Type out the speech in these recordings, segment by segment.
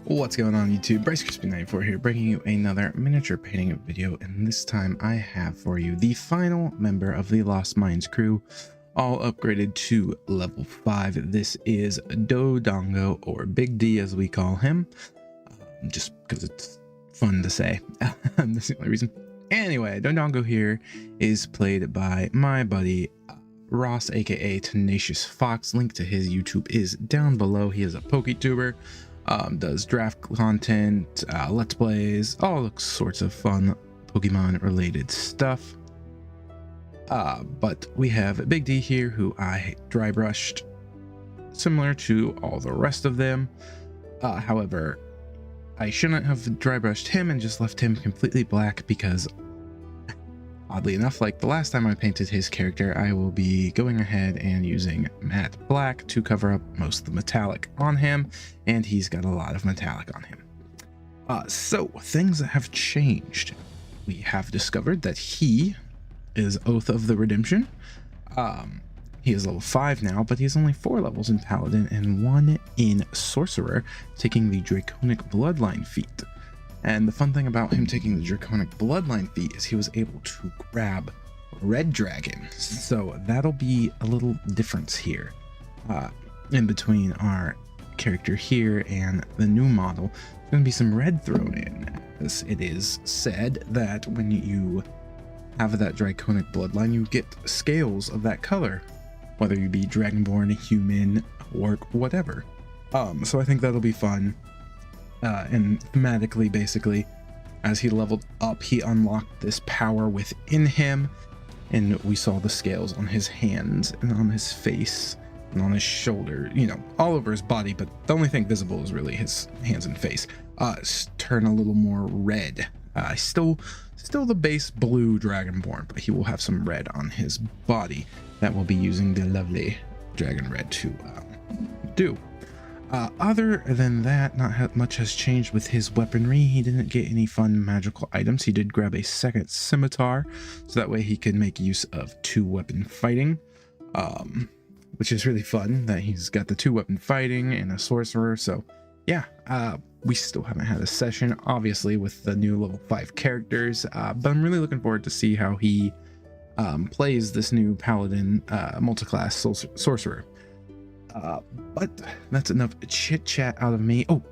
What's going on YouTube? BryceCrispy94 here, bringing you another miniature painting video, and this time I have for you the final member of the Lost Mines crew, all upgraded to level 5. This is Dodongo, or Big D as we call him, just because it's fun to say. That's the only reason. Anyway, Dodongo here is played by my buddy Ross, aka Tenacious Fox. Link to his YouTube is down below. He is a PokeTuber. Does draft content, let's plays, all sorts of fun Pokemon related stuff. But we have Big D here, who I dry brushed similar to all the rest of them. However, I shouldn't have dry brushed him and just left him completely black, because oddly enough, like the last time I painted his character, I will be going ahead and using matte black to cover up most of the metallic on him, and he's got a lot of metallic on him. So things have changed. We have discovered that he is Oath of the Redemption. He is level 5 now, but he's only 4 levels in Paladin and 1 in Sorcerer, taking the Draconic bloodline feat. And the fun thing about him taking the Draconic bloodline feat is he was able to grab Red Dragon. So that'll be a little difference here in between our character here and the new model. There's going to be some red thrown in, as it is said that when you have that Draconic bloodline, you get scales of that color, whether you be Dragonborn, human, orc, whatever. So I think that'll be fun. And thematically, basically, as he leveled up, he unlocked this power within him, and we saw the scales on his hands and on his face and on his shoulder, you know, all over his body, but the only thing visible is really his hands and face, turn a little more red. Still the base blue Dragonborn, but he will have some red on his body that we'll be using the lovely Dragon Red to do. Other than that, not much has changed with his weaponry. He didn't get any fun magical items. He did grab a second scimitar, so that way he could make use of 2-weapon fighting, which is really fun that he's got the 2-weapon fighting and a sorcerer. So yeah, we still haven't had a session, obviously, with the new level 5 characters, but I'm really looking forward to see how he plays this new Paladin multi-class sorcerer. But that's enough chit chat out of me. Oh,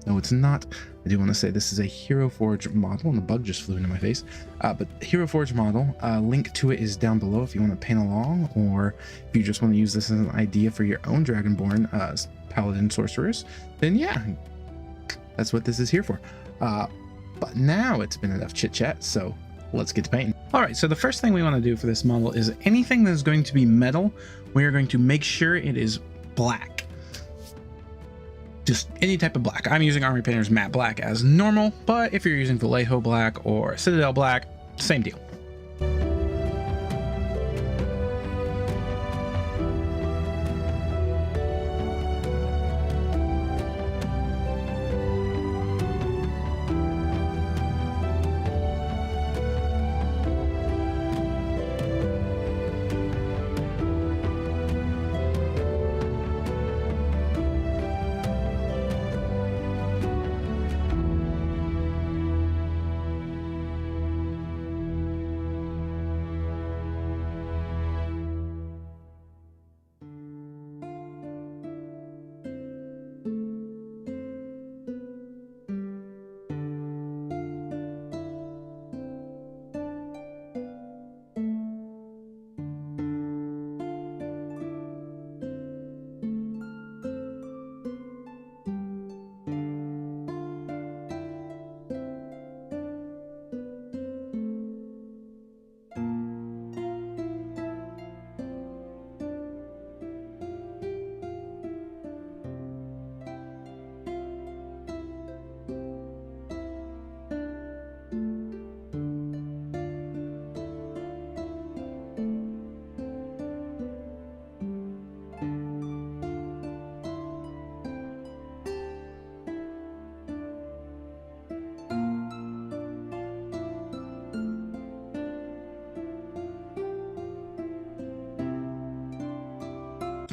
no, it's not. I do want to say this is a Hero Forge model, and the bug just flew into my face. But Hero Forge model, link to it is down below if you want to paint along, or if you just want to use this as an idea for your own Dragonborn Paladin sorcerers, then yeah, that's what this is here for. But now it's been enough chit chat, so let's get to painting. All right, so the first thing we want to do for this model is anything that is going to be metal, we are going to make sure it is black. Just any type of black. I'm using Army Painter's matte black as normal, but if you're using Vallejo black or Citadel black, same deal.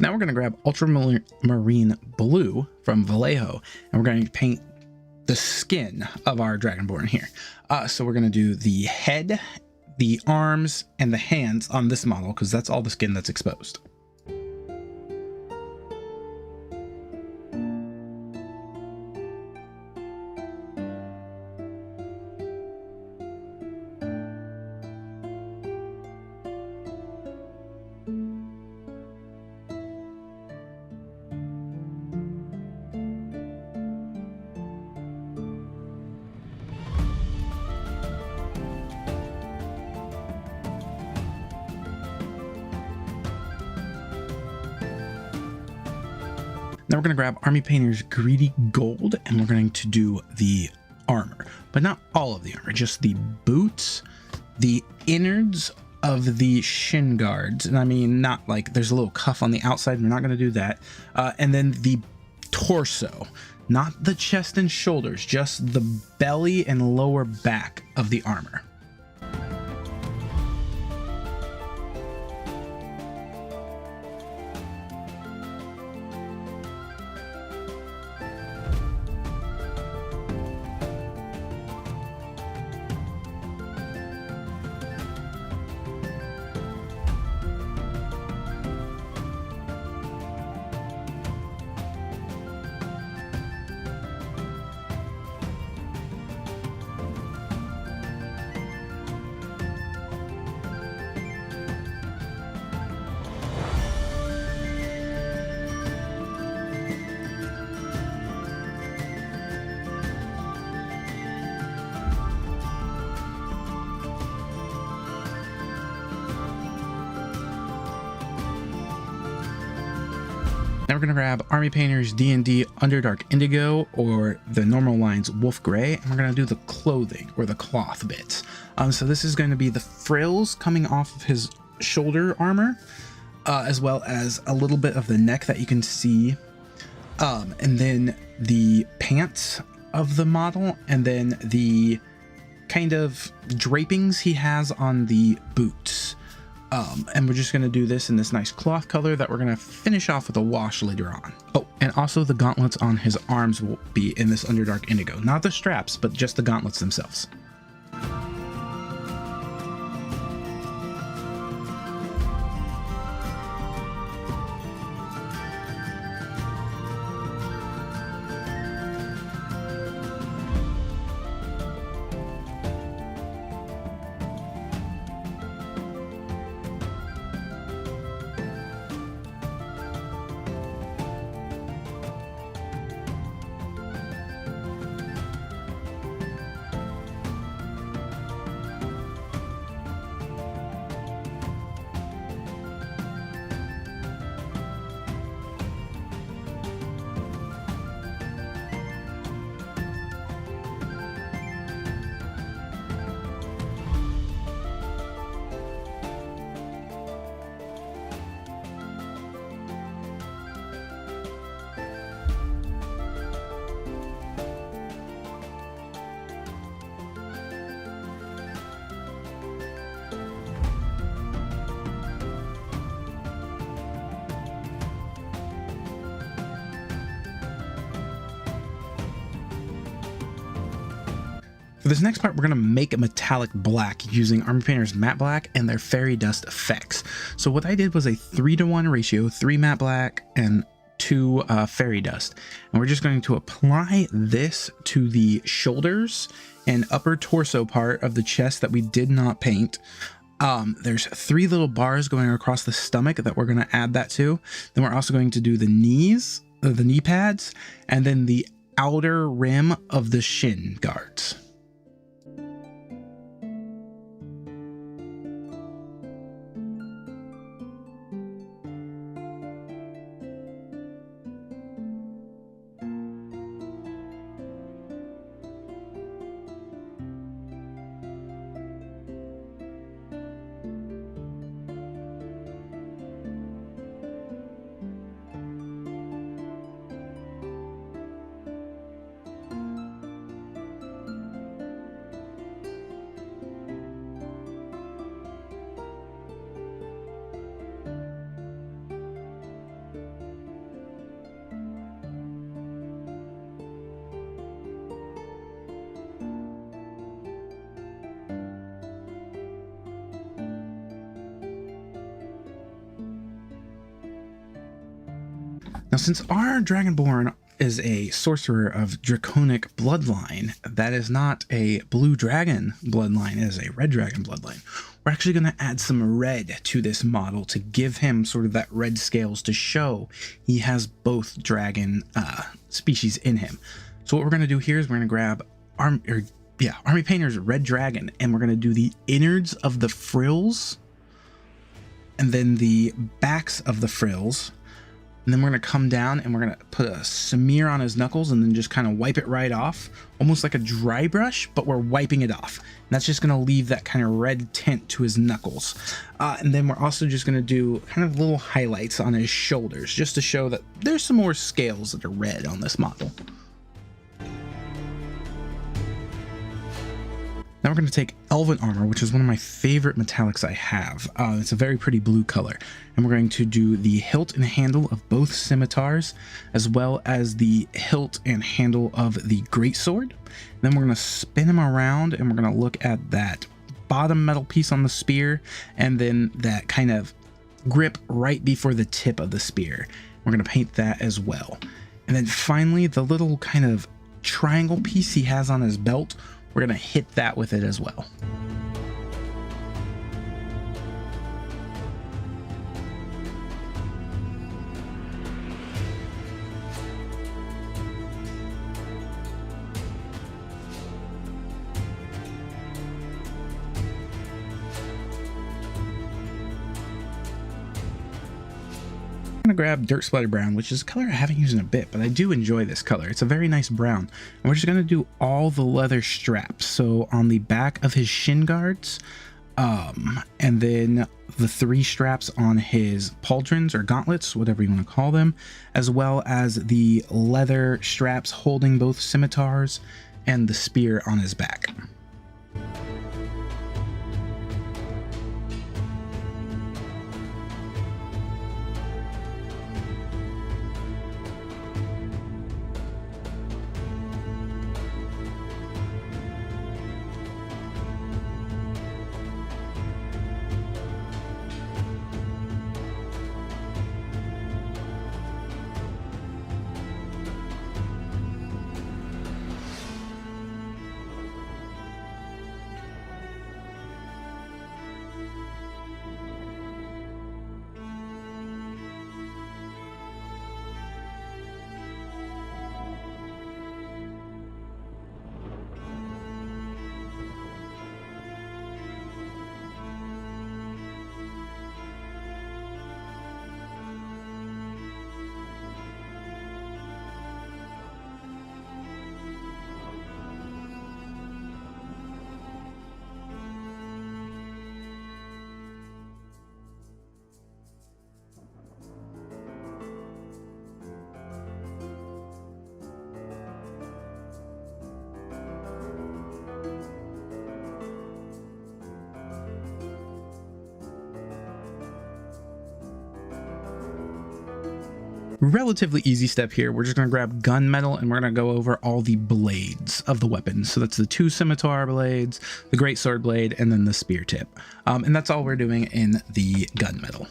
Now we're going to grab Ultramarine Blue from Vallejo, and we're going to paint the skin of our Dragonborn here. So we're going to do the head, the arms, and the hands on this model because that's all the skin that's exposed. Now we're going to grab Army Painter's Greedy Gold and we're going to do the armor, but not all of the armor, just the boots, the innards of the shin guards. And I mean, not like there's a little cuff on the outside. We're not going to do that. And then the torso, not the chest and shoulders, just the belly and lower back of the armor. Now we're going to grab Army Painter's D&D Underdark Indigo or the normal lines Wolf Gray, and we're going to do the clothing or the cloth bits. So this is going to be the frills coming off of his shoulder armor, as well as a little bit of the neck that you can see, and then the pants of the model, and then the kind of drapings he has on the boots. And we're just going to do this in this nice cloth color that we're going to finish off with a wash later on. Oh, and also the gauntlets on his arms will be in this Underdark Indigo. Not the straps, but just the gauntlets themselves. For this next part, we're going to make a metallic black using Army Painter's matte black and their fairy dust effects. So what I did was a 3-to-1 ratio, 3 matte black and 2 fairy dust. And we're just going to apply this to the shoulders and upper torso part of the chest that we did not paint. There's 3 little bars going across the stomach that we're going to add that to. Then we're also going to do the knees, the knee pads, and then the outer rim of the shin guards. Now, since our Dragonborn is a sorcerer of draconic bloodline, that is not a blue dragon bloodline, it is a red dragon bloodline. We're actually going to add some red to this model to give him sort of that red scales to show he has both dragon species in him. So what we're going to do here is we're going to grab Army Painter's Red Dragon, and we're going to do the innards of the frills and then the backs of the frills. And then we're going to come down and we're going to put a smear on his knuckles and then just kind of wipe it right off, almost like a dry brush, but we're wiping it off. And that's just going to leave that kind of red tint to his knuckles. And then we're also just going to do kind of little highlights on his shoulders, just to show that there's some more scales that are red on this model. Now we're going to take Elven Armor, which is one of my favorite metallics I have. It's a very pretty blue color. And we're going to do the hilt and handle of both scimitars, as well as the hilt and handle of the greatsword. Then we're going to spin him around and we're going to look at that bottom metal piece on the spear and then that kind of grip right before the tip of the spear. We're going to paint that as well. And then finally, the little kind of triangle piece he has on his belt, we're going to hit that with it as well. I'm going to grab Dirt Splatter Brown, which is a color I haven't used in a bit, but I do enjoy this color. It's a very nice brown. And we're just going to do all the leather straps. So on the back of his shin guards, and then the 3 straps on his pauldrons or gauntlets, whatever you want to call them, as well as the leather straps holding both scimitars and the spear on his back. Relatively easy step here. We're just going to grab gunmetal and we're going to go over all the blades of the weapons. So that's the 2 scimitar blades, the greatsword blade, and then the spear tip. And that's all we're doing in the gunmetal.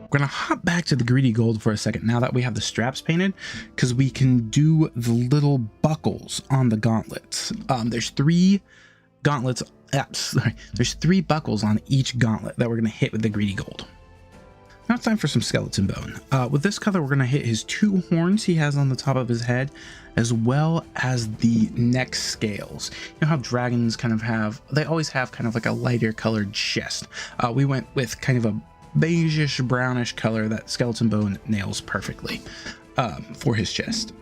We're going to hop back to the greedy gold for a second now that we have the straps painted, because we can do the little buckles on the gauntlets. There's 3 gauntlets. There's 3 buckles on each gauntlet that we're going to hit with the greedy gold. Now it's time for some skeleton bone. With this color, we're going to hit his 2 horns he has on the top of his head, as well as the neck scales. You know how dragons kind of have, they always have kind of like a lighter colored chest. We went with kind of a beigeish brownish color that skeleton bone nails perfectly for his chest.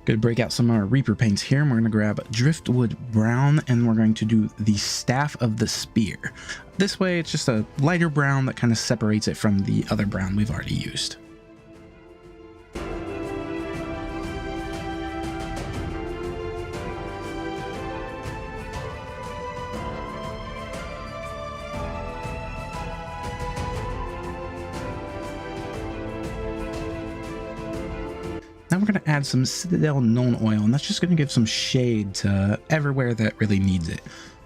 Gonna break out some of our Reaper paints here, and we're gonna grab Driftwood Brown, and we're going to do the Staff of the Spear. This way, it's just a lighter brown that kind of separates it from the other brown we've already used. Now we're going to add some Citadel Known Oil, and that's just going to give some shade to everywhere that really needs it.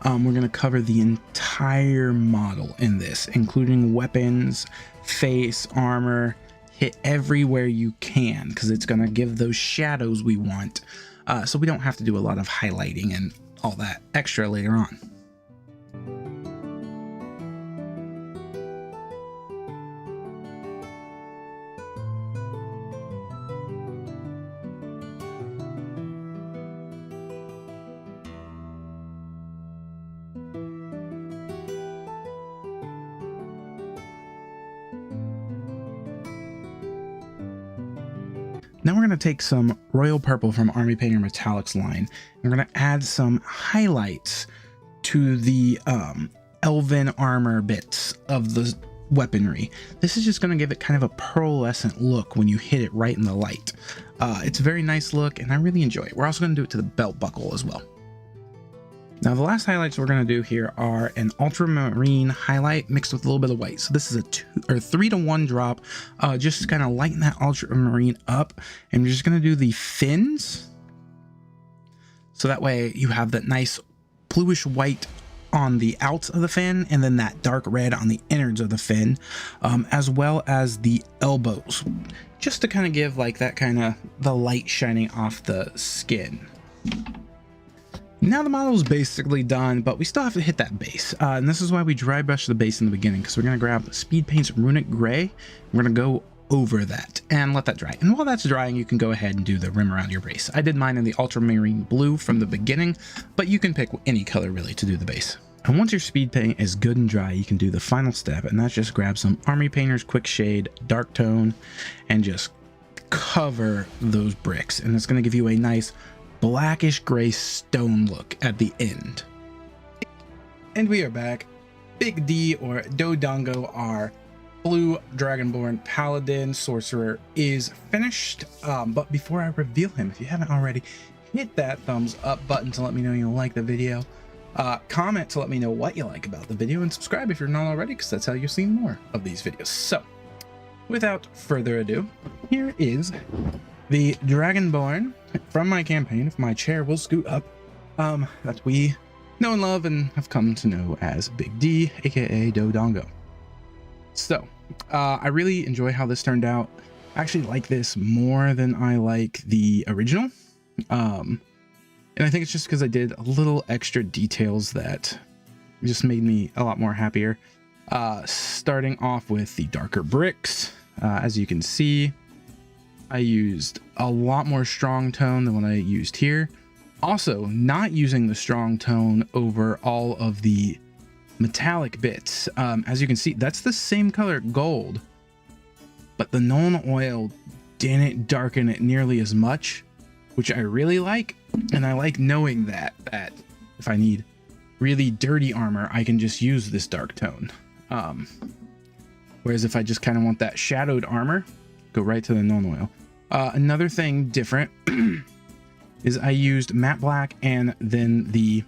We're going to cover the entire model in this, including weapons, face, armor, hit everywhere you can, because it's going to give those shadows we want, so we don't have to do a lot of highlighting and all that extra later on. Now we're going to take some Royal Purple from Army Painter Metallics line, and we're going to add some highlights to the elven armor bits of the weaponry. This is just going to give it kind of a pearlescent look when you hit it right in the light. It's a very nice look, and I really enjoy it. We're also going to do it to the belt buckle as well. Now the last highlights we're going to do here are an ultramarine highlight mixed with a little bit of white. So this is a 3-to-1 drop, just to kind of lighten that ultramarine up. And we're just going to do the fins, so that way you have that nice bluish white on the outs of the fin, and then that dark red on the innards of the fin, as well as the elbows, just to kind of give like that kind of the light shining off the skin. Now the model is basically done, but we still have to hit that base. And this is why we dry brush the base in the beginning, because we're going to grab Speed Paint's Runic Gray. We're going to go over that and let that dry. And while that's drying, you can go ahead and do the rim around your base. I did mine in the ultramarine blue from the beginning, but you can pick any color really to do the base. And once your speed paint is good and dry, you can do the final step, and that's just grab some Army Painter's Quick Shade Dark Tone and just cover those bricks. And it's going to give you a nice blackish gray stone look at the end. And we are back. Big D, or Dodongo, our Blue Dragonborn Paladin Sorcerer, is finished. But before I reveal him, if you haven't already, hit that thumbs up button to let me know you like the video. Comment to let me know what you like about the video, and subscribe if you're not already, because that's how you'll see more of these videos. So without further ado, here is the Dragonborn from my campaign, if my chair will scoot up, that we know and love and have come to know as Big D, aka Dodongo. So I really enjoy how this turned out. I actually like this more than I like the original, and I think it's just because I did a little extra details that just made me a lot more happier. Starting off with the darker bricks, as you can see, I used a lot more strong tone than what I used here. Also, not using the strong tone over all of the metallic bits. As you can see, that's the same color gold, but the known oil didn't darken it nearly as much, which I really like. And I like knowing that if I need really dirty armor, I can just use this dark tone. Whereas if I just kind of want that shadowed armor, go right to the known oil. Another thing different is I used matte black and then the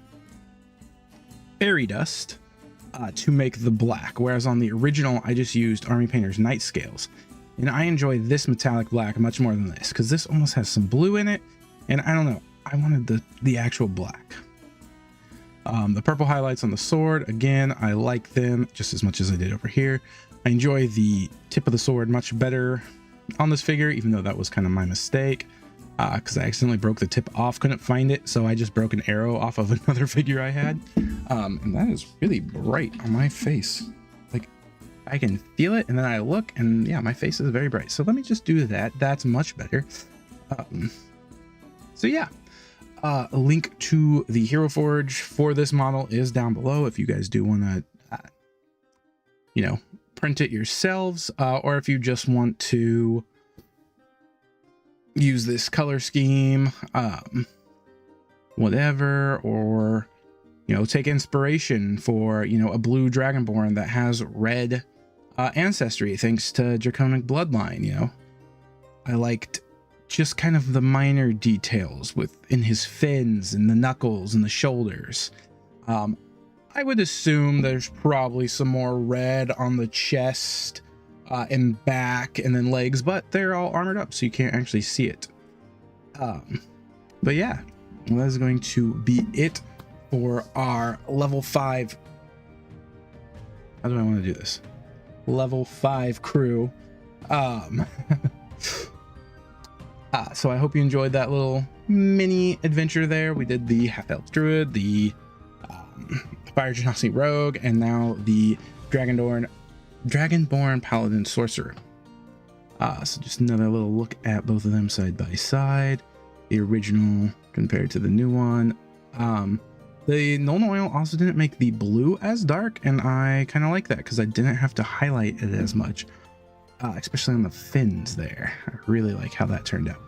fairy dust to make the black, whereas on the original I just used Army Painter's Night Scales. And I enjoy this metallic black much more than this, because this almost has some blue in it, and I don't know, I wanted the actual black. The purple highlights on the sword, again, I like them just as much as I did over here. I enjoy the tip of the sword much better on this figure, even though that was kind of my mistake, because I accidentally broke the tip off, couldn't find it, so I just broke an arrow off of another figure I had. And that is really bright on my face. Like, I can feel it, and then I look, and yeah, my face is very bright. So let me just do that. That's much better. So yeah, a link to the Hero Forge for this model is down below if you guys do want to, you know, print it yourselves, or if you just want to, use this color scheme, whatever, or, you know, take inspiration for, you know, a blue dragonborn that has red ancestry thanks to draconic bloodline. You know, I liked just kind of the minor details within his fins and the knuckles and the shoulders. I would assume there's probably some more red on the chest and back and then legs, but they're all armored up so you can't actually see it. But yeah, well, that is going to be it for our level 5. How do I want to do this? Level 5 crew. So I hope you enjoyed that little mini adventure there. We did the half-elf druid, the fire genasi rogue, and now the dragonborn paladin sorcerer. So just another little look at both of them side by side, the original compared to the new one. The Nuln Oil also didn't make the blue as dark, and I kind of like that because I didn't have to highlight it as much, especially on the fins there. I really like how that turned out.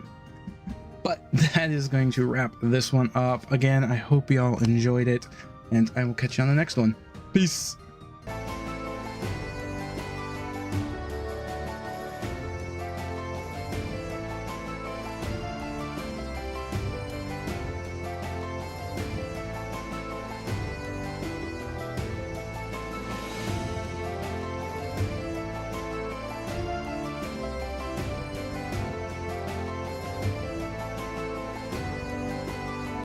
But that is going to wrap this one up. Again, I hope y'all enjoyed it, and I will catch you on the next one. Peace.